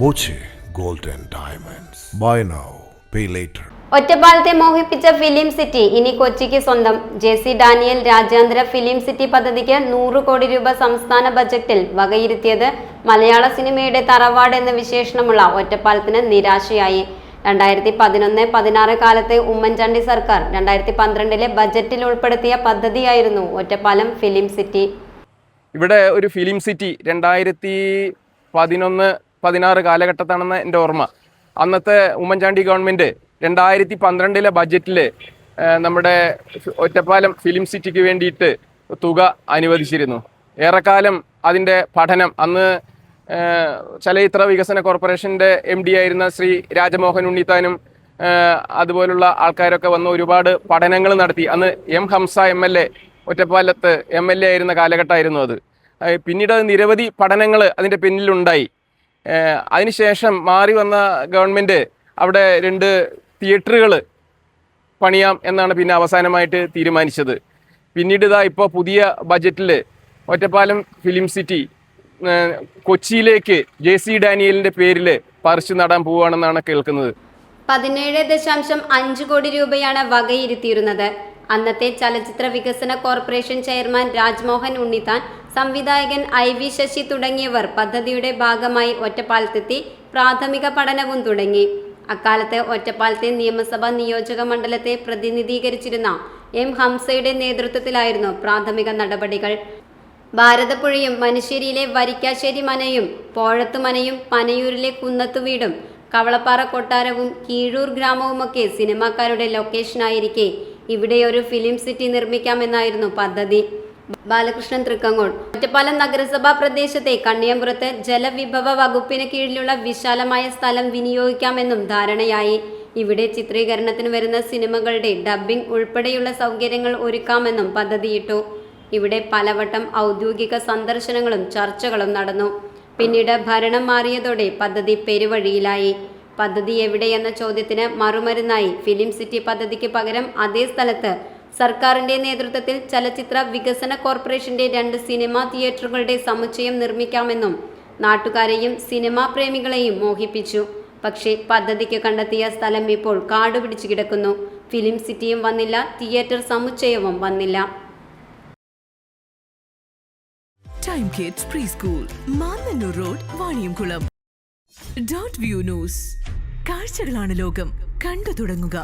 Boche gold and diamonds. Buy now, pay later. ഒറ്റപ്പാലത്തെ മോഹിപ്പിച്ച film city ഇനി കൊച്ചിക്ക് സ്വന്തം. JC ഡാനിയൽ രാജ്യാന്തര ഫിലിം സിറ്റി പദ്ധതിക്ക് 100 കോടി രൂപ സംസ്ഥാന ബജറ്റിൽ വകയിരുത്തിയത് മലയാള സിനിമയുടെ തറവാട് എന്ന വിശേഷണമുള്ള ഒറ്റപ്പാലത്തിന് നിരാശയായി. 2011-16 കാലത്തെ ഉമ്മൻചാണ്ടി സർക്കാർ 2012 ബജറ്റിൽ ഉൾപ്പെടുത്തിയ പദ്ധതിയായിരുന്നു ഒറ്റപ്പാലം ഫിലിം സിറ്റി. ഇവിടെ ഒരു ഫിലിം സിറ്റി 2011-16 കാലഘട്ടത്താണെന്ന് എൻ്റെ ഓർമ്മ. അന്നത്തെ ഉമ്മൻചാണ്ടി ഗവൺമെൻറ് 2012 ബജറ്റിൽ നമ്മുടെ ഒറ്റപ്പാലം ഫിലിം സിറ്റിക്ക് വേണ്ടിയിട്ട് തുക അനുവദിച്ചിരുന്നു. ഏറെക്കാലം അതിൻ്റെ പഠനം അന്ന് ചലച്ചിത്ര വികസന കോർപ്പറേഷൻ്റെ MD ആയിരുന്ന ശ്രീ രാജമോഹൻ ഉണ്ണിത്താനും അതുപോലുള്ള ആൾക്കാരൊക്കെ വന്ന് ഒരുപാട് പഠനങ്ങൾ നടത്തി. അന്ന് ഹംസ MLA ഒറ്റപ്പാലത്ത് MLA ആയിരുന്ന കാലഘട്ടമായിരുന്നു അത്. പിന്നീട് നിരവധി പഠനങ്ങൾ അതിൻ്റെ പിന്നിലുണ്ടായി. അതിനുശേഷം മാറി വന്ന ഗവൺമെൻറ് അവിടെ 2 തിയേറ്ററുകൾ പണിയാം എന്നാണ് പിന്നെ അവസാനമായിട്ട് തീരുമാനിച്ചത്. പിന്നീട് ഇപ്പോൾ പുതിയ ബജറ്റിൽ ഒറ്റപ്പാലം ഫിലിം സിറ്റി കൊച്ചിയിലേക്ക് JC ഡാനിയലിൻ്റെ പേരിൽ പറിച്ചു നടാൻ പോവുകയാണെന്നാണ് കേൾക്കുന്നത്. 17.5 കോടി രൂപയാണ് വകയിരുത്തിയിരുന്നത്. അന്നത്തെ ചലച്ചിത്ര വികസന കോർപ്പറേഷൻ ചെയർമാൻ രാജ്മോഹൻ ഉണ്ണിത്താൻ, സംവിധായകൻ IV ശശി തുടങ്ങിയവർ പദ്ധതിയുടെ ഭാഗമായി ഒറ്റപ്പാലത്തെത്തി പ്രാഥമിക പഠനവും തുടങ്ങി. അക്കാലത്ത് ഒറ്റപ്പാലത്തെ നിയമസഭാ നിയോജക മണ്ഡലത്തെ പ്രതിനിധീകരിച്ചിരുന്ന ഹംസയുടെ നേതൃത്വത്തിലായിരുന്നു പ്രാഥമിക നടപടികൾ. ഭാരതപ്പുഴയും മനുഷ്യരിയിലെ വരിക്കാശ്ശേരി മനയും പോഴത്തു മനയും പനയൂരിലെ കുന്നത്തു വീടും കവളപ്പാറ കൊട്ടാരവും കീഴൂർ ഗ്രാമവുമൊക്കെ സിനിമാക്കാരുടെ ലൊക്കേഷനായിരിക്കെ ഇവിടെ ഒരു ഫിലിം സിറ്റി നിർമ്മിക്കാമെന്നായിരുന്നു പദ്ധതി. ബാലകൃഷ്ണൻ തൃക്കങ്ങോട്. ഒറ്റപ്പാലം നഗരസഭാ പ്രദേശത്തെ കണ്ണിയമ്പുറത്ത് ജലവിഭവ വകുപ്പിന് കീഴിലുള്ള വിശാലമായ സ്ഥലം വിനിയോഗിക്കാമെന്നും ധാരണയായി. ഇവിടെ ചിത്രീകരണത്തിന് വരുന്ന സിനിമകളുടെ ഡബ്ബിംഗ് ഉൾപ്പെടെയുള്ള സൗകര്യങ്ങൾ ഒരുക്കാമെന്നും പദ്ധതിയിട്ടു. ഇവിടെ പലവട്ടം ഔദ്യോഗിക സന്ദർശനങ്ങളും ചർച്ചകളും നടന്നു. പിന്നീട് ഭരണം മാറിയതോടെ പദ്ധതി പെരുവഴിയിലായി. പദ്ധതി എവിടെയെന്ന ചോദ്യത്തിന് മറുമരുന്നായി ഫിലിം സിറ്റി പദ്ധതിക്ക് പകരം അതേ സ്ഥലത്ത് സർക്കാരിന്റെ നേതൃത്വത്തിൽ ചലച്ചിത്ര വികസന കോർപ്പറേഷന്റെ 2 സിനിമാ തിയേറ്ററുകളുടെ സമുച്ചയം നിർമ്മിക്കാമെന്നും നാട്ടുകാരെയും സിനിമാ പ്രേമികളെയും മോഹിപ്പിച്ചു. പക്ഷേ പദ്ധതിക്ക് കണ്ടെത്തിയ സ്ഥലം ഇപ്പോൾ കാടുപിടിച്ചു കിടക്കുന്നു. ഫിലിം സിറ്റിയും വന്നില്ല, തിയേറ്റർ സമുച്ചയവും വന്നില്ല. Time kids pre school, Mannannur road, Vaniyamkulam. .view news. കാഴ്ചകളാണ് ലോകം, കണ്ടു തുടങ്ങുക.